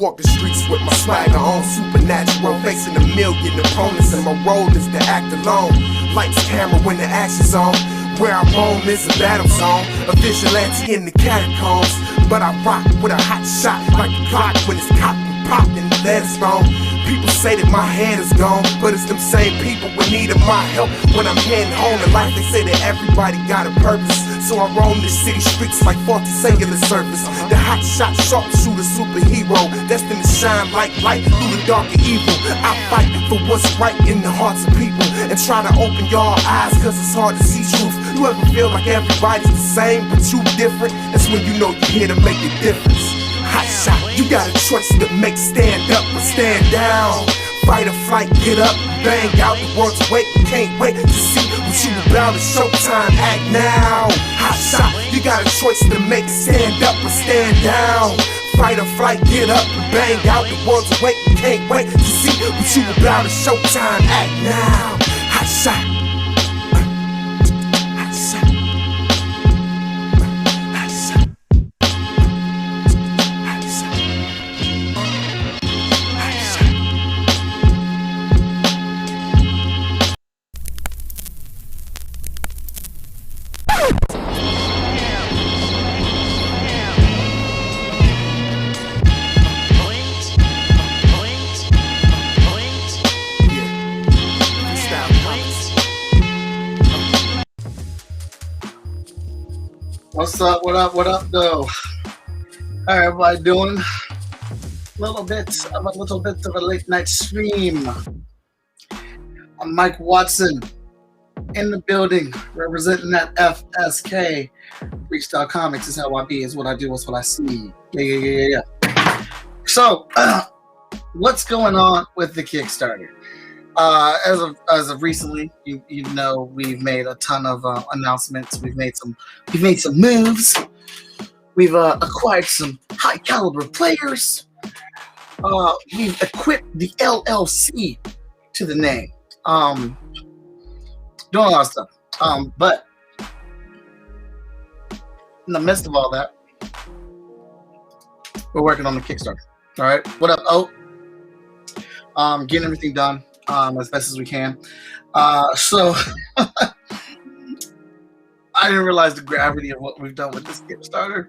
walk the streets with my swagger on, supernatural, facing a million opponents, and my role is to act alone. Lights, camera when the action's on. Where I roam is a battle zone, a vigilante in the catacombs. But I rock with a hot shot like a clock when it's cocked and popped and the lead is gone. People say that my head is gone, but it's them same people with need of my help when I'm heading home in life. They say that everybody got a purpose, so I roam the city streets like faulty cellular service. The hot shot, sharpshooter, superhero, destined to shine like light through the dark and evil. I fight for what's right in the hearts of people and try to open your eyes, cause it's hard to see truth. You ever feel like everybody's the same but you different? That's when you know you're here to make a difference. Hot shot, you got a choice to make, stand up or stand down. Fight or flight, get up, bang out, the world's wait, can't wait to see what you about. It's showtime, act now. Hot shot, you got a choice to make, stand up or stand down. Fight or flight, get up and bang out, the world's wait, can't wait to see what you about. It's showtime, act now. Hot shot. What's up? What up? What up, though? How everybody doing? A little bit of a late night stream. I'm Mike Watson in the building, representing that FSK. Freestyle Comics is how I be. Is what I do. Is what I see. Yeah. So, what's going on with the Kickstarter? As of recently, you know, we've made a ton of announcements. We've made some moves. We've acquired some high caliber players. We've equipped the LLC to the name. Doing a lot of stuff. But in the midst of all that, we're working on the Kickstarter. All right. What up, Oak? Getting everything done. As best as we can. So I didn't realize the gravity of what we've done with this Kickstarter.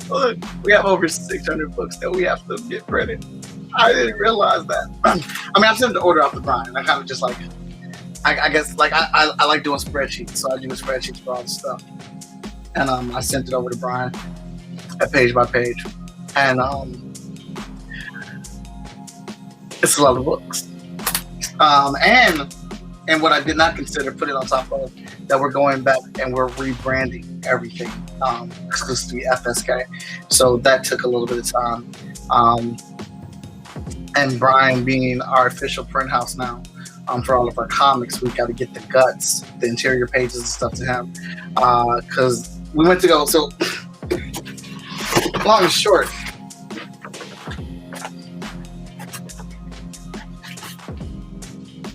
Look, we have over 600 books that we have to get printed. I didn't realize that. I mean, I sent the order off to Brian. I kind of just like, I guess, like I like doing spreadsheets, so I do spreadsheets for all the stuff. And I sent it over to Brian, page by page, and it's a lot of books. And what I did not consider, put it on top of, that we're going back and we're rebranding everything exclusively FSK. So that took a little bit of time. And Brian being our official print house now for all of our comics, we got to get the guts, the interior pages and stuff to him. Because we went to go, so long and short,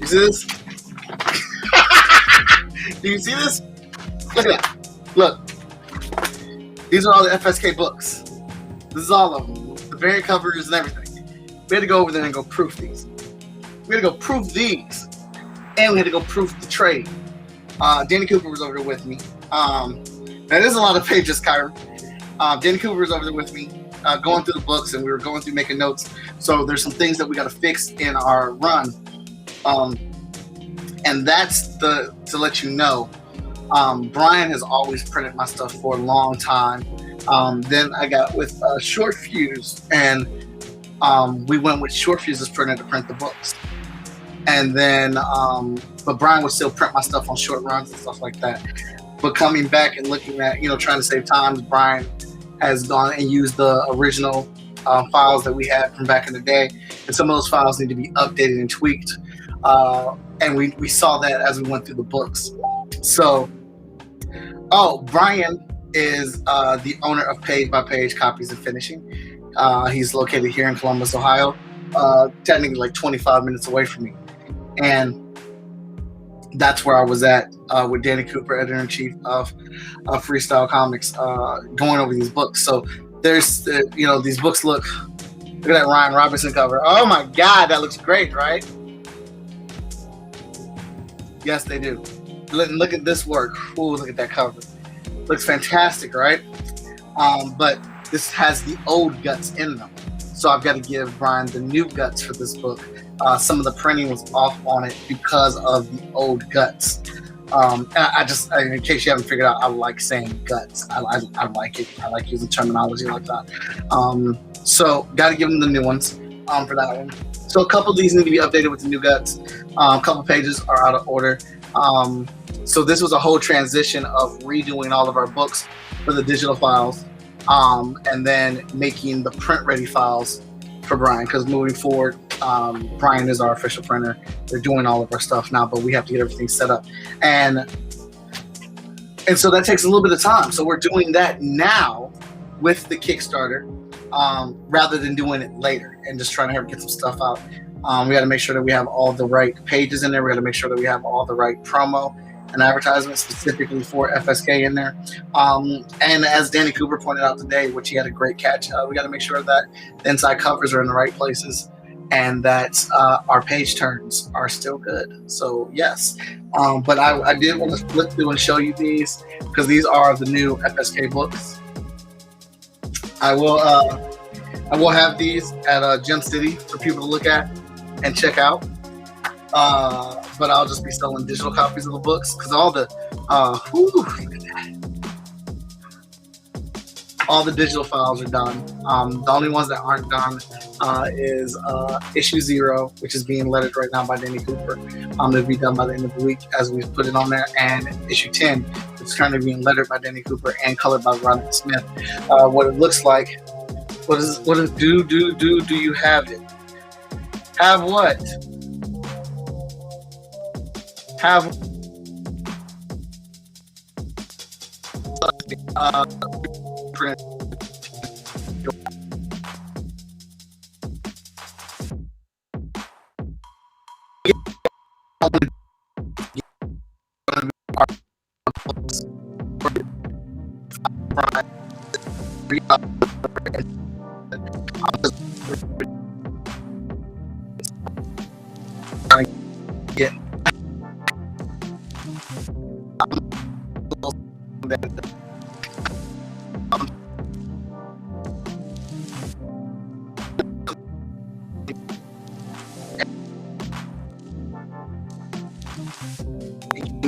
you see this? Do you see this? Look at that. Look. These are all the FSK books. This is all of them. The variant covers and everything. We had to go over there and go proof these. We had to go proof these. And we had to go proof the trade. Danny Cooper was over there with me. Now, there's a lot of pages, Kyra. Danny Cooper was over there with me, going through the books, and we were going through making notes. So there's some things that we got to fix in our run. And that's to let you know, Brian has always printed my stuff for a long time. Then I got with Short Fuse, and we went with Short Fuse's printer to print the books. And then, but Brian would still print my stuff on short runs and stuff like that. But coming back and looking at, trying to save time, Brian has gone and used the original files that we had from back in the day. And some of those files need to be updated and tweaked. And we saw that as we went through the books. So, Brian is the owner of Page by Page Copies and Finishing. He's located here in Columbus, Ohio, technically like 25 minutes away from me. And that's where I was at with Danny Cooper, editor-in-chief of Freestyle Comics, going over these books. So there's you know, these books look at that Ryan Robinson cover. Oh my God, that looks great, right? Yes, they do. Look at this work. Ooh, look at that cover. Looks fantastic, right? But this has the old guts in them. So I've got to give Brian the new guts for this book. Some of the printing was off on it because of the old guts. And I just, in case you haven't figured out, I like saying guts. I like it. I like using terminology like that. So got to give them the new ones for that one. So a couple of these need to be updated with the new guts. A couple pages are out of order. So this was a whole transition of redoing all of our books for the digital files, and then making the print-ready files for Brian. Because moving forward, Brian is our official printer. They're doing all of our stuff now, but we have to get everything set up, and so that takes a little bit of time. So we're doing that now with the Kickstarter, rather than doing it later and just trying to get some stuff out. We got to make sure that we have all the right pages in there. We got to make sure that we have all the right promo and advertisement specifically for FSK in there. And as Danny Cooper pointed out today, which he had a great catch, we got to make sure that the inside covers are in the right places and that our page turns are still good. So yes, but I did want to flip through and show you these because these are the new FSK books. I will have these at Gem City for people to look at and check out. But I'll just be selling digital copies of the books because all the look at that. All the digital files are done. The only ones that aren't done is issue 0, which is being lettered right now by Danny Cooper. It'll be done by the end of the week as we put it on there, and issue 10, which is currently being lettered by Danny Cooper and colored by Veronica Smith. What it looks like. What is do you have it? Have what? Have print. Get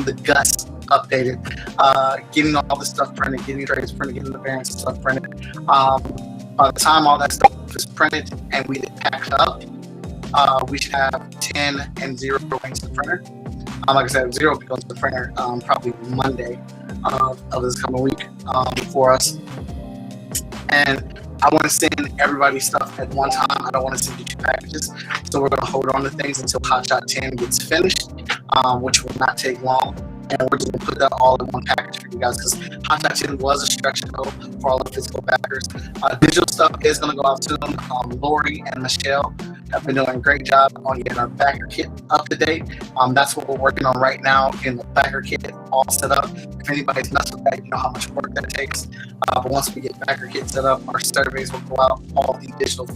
the guts updated, getting all the stuff printed, getting trades printed, getting the variants stuff printed. By the time all that stuff is printed and we get packed up, we should have 10 and 0 going to the printer. Like I said, 0 goes to the printer probably Monday of this coming week for us. And I want to send everybody stuff at one time. I don't want to send you 2 packages. So we're going to hold on to things until Hotshot 10 gets finished, which will not take long. And we're just going to put that all in one package for you guys because Hotshot 10 was a stretch goal for all the physical backers. Digital stuff is going to go out soon. Lori and Michelle have been doing a great job on getting our backer kit up to date. That's what we're working on right now, getting the backer kit all set up. If anybody's messed with that, you know how much work that takes. But once we get backer kit set up, our surveys will go out. All the digital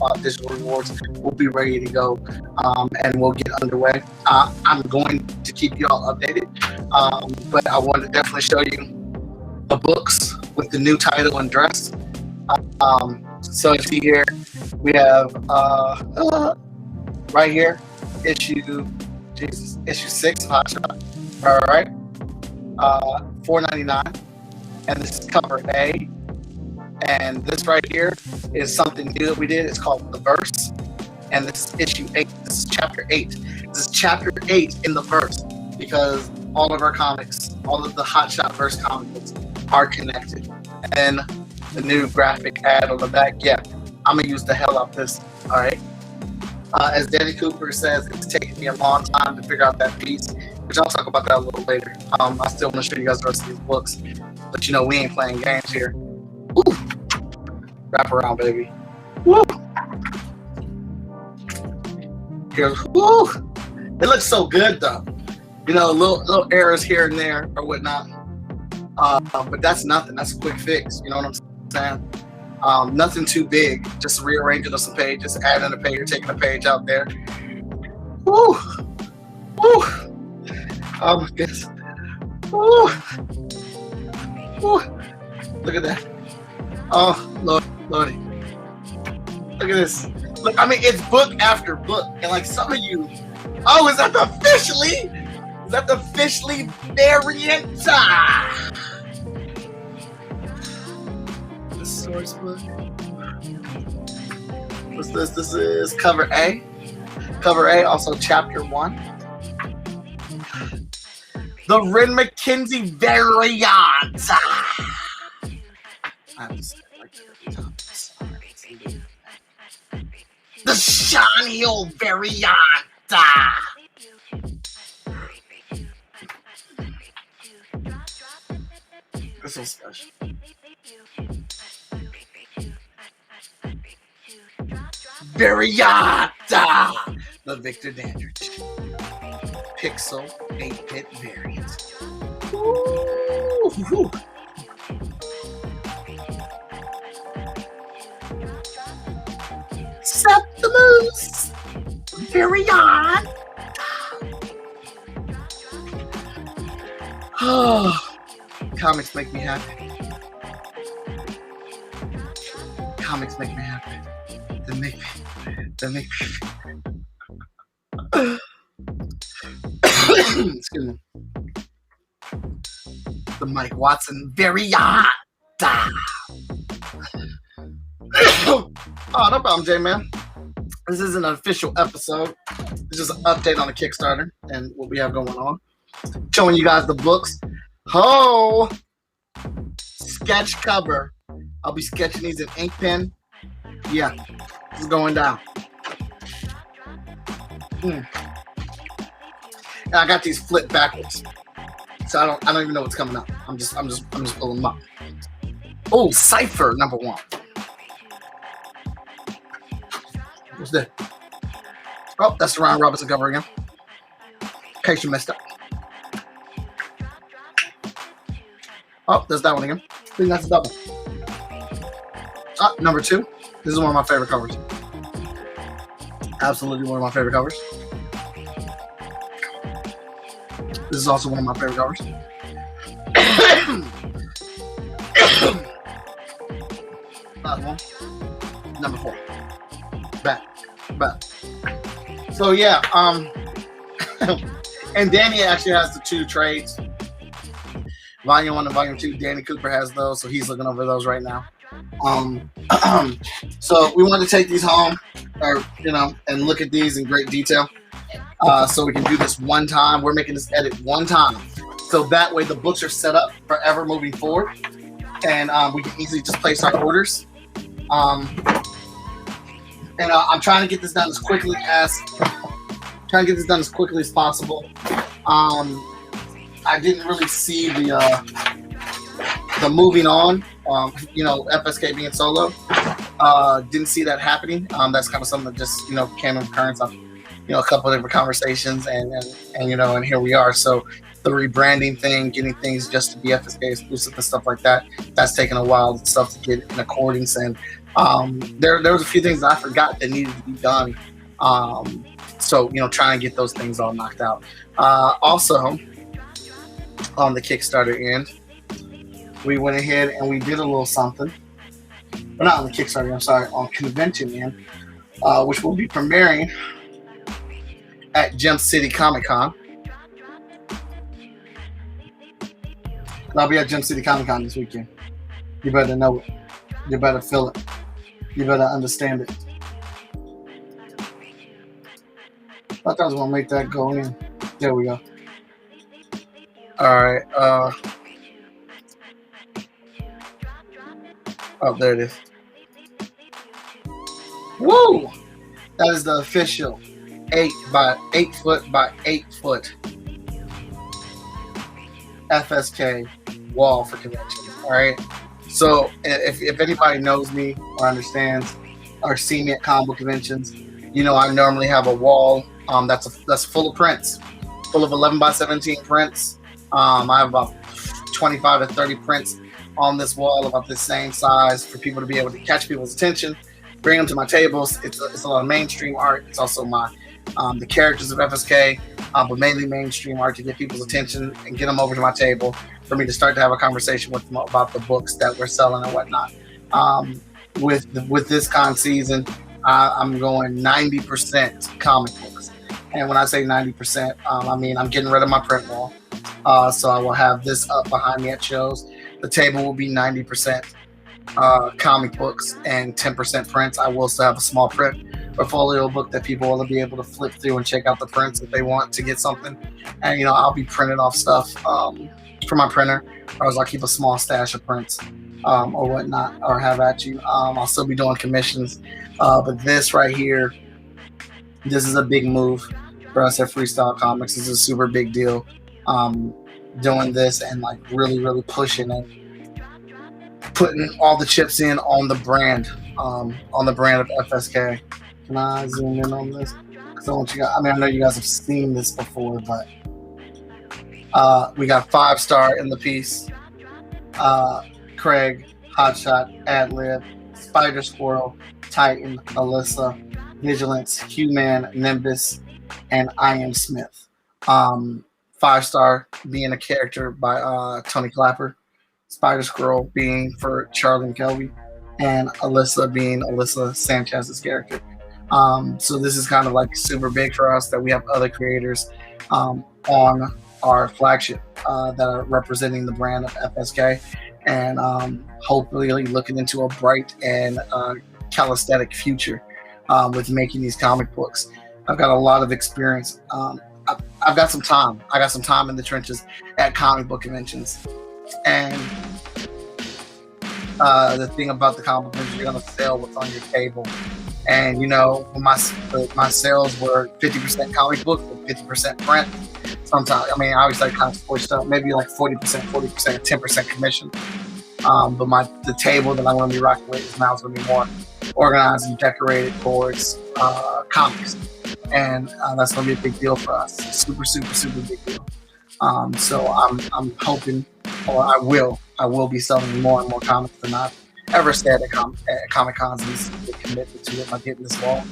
rewards will be ready to go, and we'll get underway. I'm going to keep you all updated, but I want to definitely show you the books with the new title and dress. So you see here, we have right here, issue 6 of Hotshot. All right, $4.99, and this is cover A. And this right here is something new that we did. It's called The Verse, and this is issue 8. This is chapter 8. This is chapter 8 in the verse because all of our comics, all of the Hotshot verse comics are connected. And the new graphic ad on the back, yeah, I'm gonna use the hell out of this. All right. As Danny Cooper says, it's taken me a long time to figure out that piece, which I'll talk about that a little later. I still want to show you guys the rest of these books, but you know we ain't playing games here. Woo! Wrap around, baby. Woo! Here's woo! It looks so good though. You know, little errors here and there or whatnot. But that's nothing. That's a quick fix. You know what I'm saying? Nothing too big, just rearranging of some pages, adding a page, or taking a page out there. Woo! Woo! Oh my goodness. Woo! Woo! Look at that. Oh, Lordy. Look at this. Look, I mean, it's book after book. And like some of you, is that officially variant? The source book. What's this? This is cover A. Cover A, also chapter 1. The Ren McKenzie variant. I have to say it like that every time. The Sean Hill variant. This is special. Variant. The Victor Dandridge Pixel 8-bit variant. Woo-hoo. Septimus variant. Comics make me happy. Comics make me happy. They make me. Excuse me. The Mike Watson variant. Oh, no problem, J-Man. This isn't an official episode. It's just an update on the Kickstarter and what we have going on. Showing you guys the books. Sketch cover. I'll be sketching these in ink pen. Yeah, it's going down. And I got these flipped backwards, so I don't even know what's coming up. I'm just pulling them up. Oh, Cypher #1. What's that? Oh, that's the Ryan Robinson cover again. In case you messed up. Oh, there's that one again. I think that's a double. #2. This is one of my favorite covers. Absolutely one of my favorite covers. This is also one of my favorite covers. Last one. #4. Back. So yeah, and Danny actually has the 2 trades. Volume 1 and Volume 2. Danny Cooper has those, so he's looking over those right now. So we want to take these home, and look at these in great detail. So we can do this one time. We're making this edit one time, so that way the books are set up forever moving forward, and we can easily just place our orders. I'm trying to get this done as quickly as possible. I didn't really see the moving on. FSK being solo. Didn't see that happening. That's kind of something that just came in occurrence of a couple of different conversations, and here we are. So the rebranding thing, getting things just to be FSK exclusive and stuff like that, that's taken a while. Stuff to get in accordance, and there was a few things that I forgot that needed to be done. So trying to get those things all knocked out. Also, on the Kickstarter end, we went ahead and we did a little something. But not on the Kickstarter, I'm sorry, on convention end, which will be premiering at Gem City Comic Con. I'll be at Gem City Comic Con this weekend. You better know it. You better feel it. You better understand it. I thought I was going to make that go in. There we go. All right. Oh, there it is. Woo! That is the official 8 foot by 8 foot FSK wall for convention. All right. So if anybody knows me or understands or seen me at comic book conventions, I normally have a wall that's full of prints, full of 11 by 17 prints. I have about 25 to 30 prints on this wall about this same size for people to be able to catch people's attention, bring them to my tables. It's a lot of mainstream art. It's also my the characters of FSK, but mainly mainstream art to get people's attention and get them over to my table for me to start to have a conversation with them about the books that we're selling and whatnot. With this con season, I'm going 90% comic books. And when I say 90%, I mean I'm getting rid of my print wall. So I will have this up behind me at shows. The table will be 90% comic books and 10% prints. I will still have a small print portfolio book that people will be able to flip through and check out the prints if they want to get something. And I'll be printing off stuff for my printer, or else I'll keep a small stash of prints or whatnot, or have at you. I'll still be doing commissions, but this right here, this is a big move for us at Freestyle Comics. This is a super big deal. Doing this and like really pushing it, putting all the chips in on the brand of FSK. Can I zoom in on this? Because I want you guys. I mean, I know you guys have seen this before, but we got 5-star in the piece. Craig, Hotshot, Adlib, Spider Squirrel, Titan, Alyssa, Vigilance, Q-Man, Nimbus, and I Am Smith. 5-star being a character by Tony Clapper, Spider Squirrel being for Charlie McKelvey, and Alyssa being Alyssa Sanchez's character. So this is kind of like super big for us that we have other creators on our flagship that are representing the brand of FSK, and hopefully looking into a bright and calisthenic future with making these comic books. I've got a lot of experience. I've got some time. I got some time in the trenches at comic book conventions. And the thing about the comic books, you're going to sell what's on your table. And, when my sales were 50% comic book and 50% print, sometimes, I always like kind of switched up, maybe like 40%, 10% commission. But the table that I'm going to be rocking with is now going to be more organized and decorated towards comics. And that's going to be a big deal for us. Super big deal. So I'm hoping, or I will be selling more and more comics than I've ever said at Comic Cons, and this is a commitment to it by getting this wall.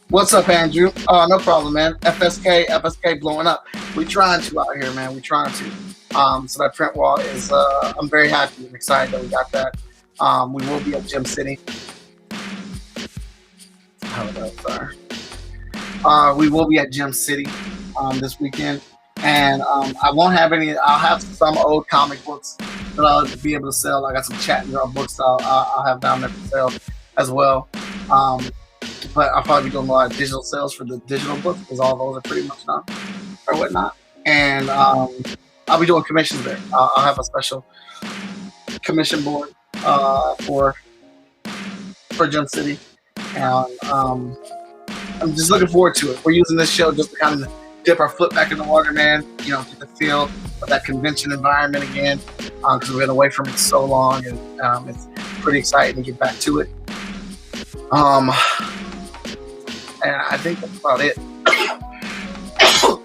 What's up, Andrew? No problem, man. FSK blowing up. We trying to out here, man. We trying to. So that print wall is, I'm very happy and excited that we got that. We will be at Gym City. We will be at Gym City this weekend, and I won't have any. I'll have some old comic books that I'll be able to sell. I got some Chat Girl books I'll have down there for sale as well. But I'll probably be doing a lot of digital sales for the digital books because all those are pretty much done or whatnot. And I'll be doing commissions there. I'll have a special commission board for Gym City, and I'm just looking forward to it. We're using this show just to kind of dip our foot back in the water, man. Get the feel of that convention environment again, because we've been away from it so long, and it's pretty exciting to get back to it. And I think that's about it.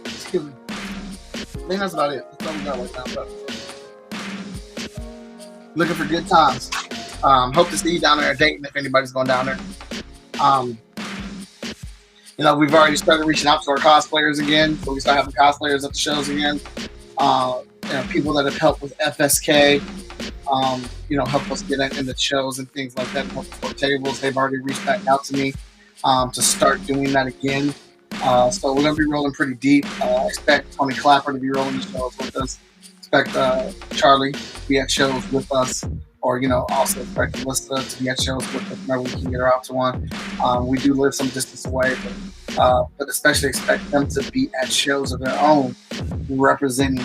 Excuse me. I think that's about it. That's all we got right now, but looking for good times. Hope to see you down there at Dayton if anybody's going down there. We've already started reaching out to our cosplayers again, so we start having cosplayers at the shows again. People that have helped with FSK, help us get in the shows and things like that, for tables. They've already reached back out to me to start doing that again. So we're going to be rolling pretty deep. I expect Tony Clapper to be rolling the shows with us. Expect Charlie to be at shows with us. Or, also expect Alyssa to be at shows with us whenever we can get her out to one. We do live some distance away, but especially expect them to be at shows of their own representing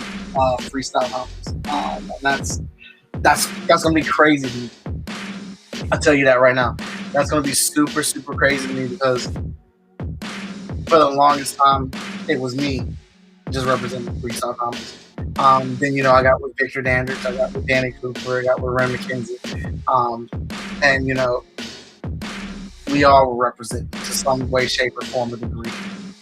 Freestyle Comics. And that's going to be crazy to me. I'll tell you that right now. That's going to be super crazy to me because for the longest time, it was me just representing Freestyle Comics. Then, I got with Victor Dandridge, I got with Danny Cooper, I got with Ren McKenzie. And, we all were represented to some way, shape, or form or degree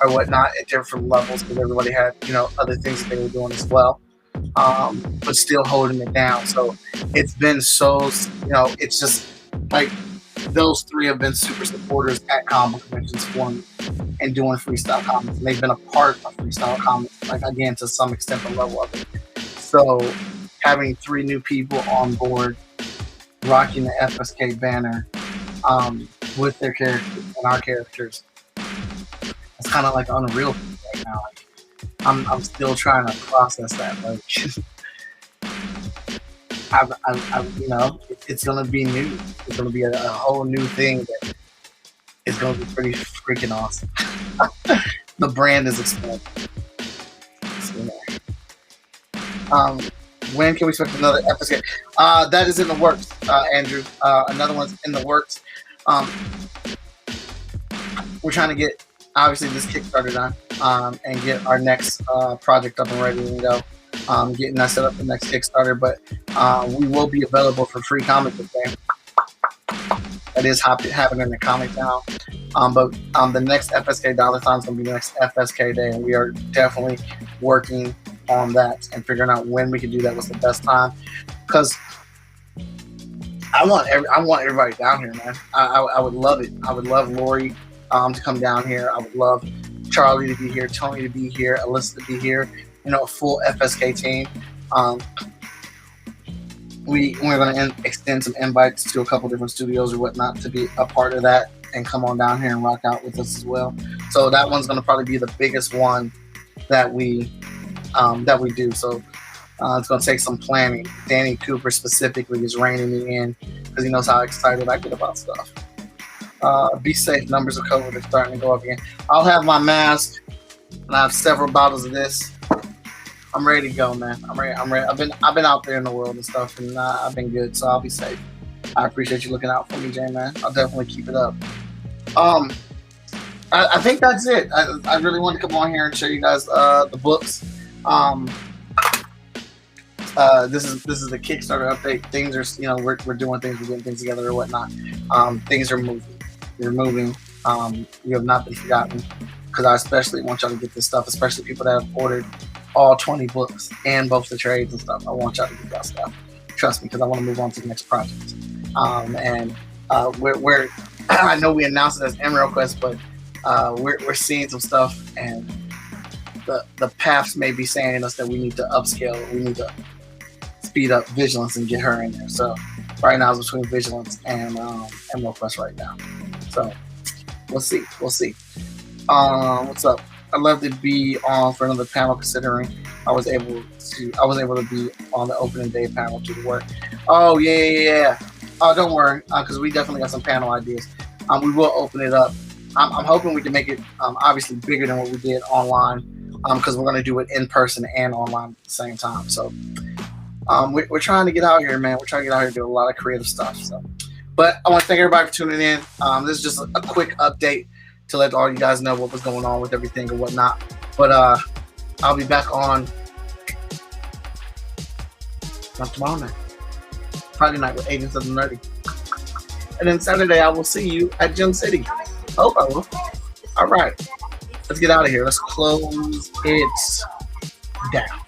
or whatnot at different levels because everybody had, other things that they were doing as well. but still holding it down. So it's been so, it's just like those three have been super supporters at comic conventions for me and doing freestyle comics. And they've been a part of freestyle comics, like again, to some extent, the level of it. So having three new people on board rocking the FSK banner with their characters and our characters, it's kind of like unreal right now. Like, I'm still trying to process that. Like, it's gonna be new. It's gonna be a whole new thing that is gonna be pretty freaking awesome. The brand is expanding. When can we expect another FSK? That is in the works, Andrew. Another one's in the works. We're trying to get, obviously, this Kickstarter done and get our next project up and ready to go. Getting that set up for the next Kickstarter, but we will be available for free comic book day. That is happening in the comic now. But the next FSK Dollar-Thon is going to be the next FSK day, and we are definitely working on that and figuring out when we can do that, what's the best time, because I want everybody down here, man. I would love it. I would love Lori to come down here. I would love Charlie to be here, Tony to be here, Alyssa to be here. A full FSK team. We're going to extend some invites to a couple different studios or whatnot to be a part of that and come on down here and rock out with us as well. So that one's going to probably be the biggest one that we do. So it's going to take some planning. Danny Cooper specifically is reining me in because he knows how excited I get about stuff. Be safe. Numbers of COVID are starting to go up again. I'll have my mask, and I have several bottles of this. I'm ready to go, man. I'm ready. I've been out there in the world and stuff, and I've been good, so I'll be safe. I appreciate you looking out for me, Jay, man. I'll definitely keep it up. I think that's it. I really wanted to come on here and show you guys the books. This is the Kickstarter update. Things are, we're doing things, we're getting things together or whatnot. Things are moving. They're moving. You have not been forgotten, because I especially want y'all to get this stuff, especially people that have ordered all 20 books and both the trades and stuff. I want y'all to get that stuff. Trust me, because I want to move on to the next project. We're I know we announced it as Emerald Quest, but we're seeing some stuff, and the paths may be saying us that we need to upscale. We need to speed up Vigilance and get her in there. So right now it's between Vigilance and Emerald Quest right now. So we'll see. What's up? I'd love to be on for another panel, considering I was able to be on the opening day panel to work. Oh yeah. Oh, don't worry, because we definitely got some panel ideas. We will open it up. I'm hoping we can make it obviously bigger than what we did online, because we're going to do it in person and online at the same time. So we're trying to get out here, man. We're trying to get out here and do a lot of creative stuff. So, but I want to thank everybody for tuning in. This is just a quick update to let all you guys know what was going on with everything and whatnot. But I'll be back on not tomorrow night, Friday night with Agents of the Nerdy. And then Saturday I will see you at Gym City. Hope I will. All right. Let's get out of here. Let's close it down.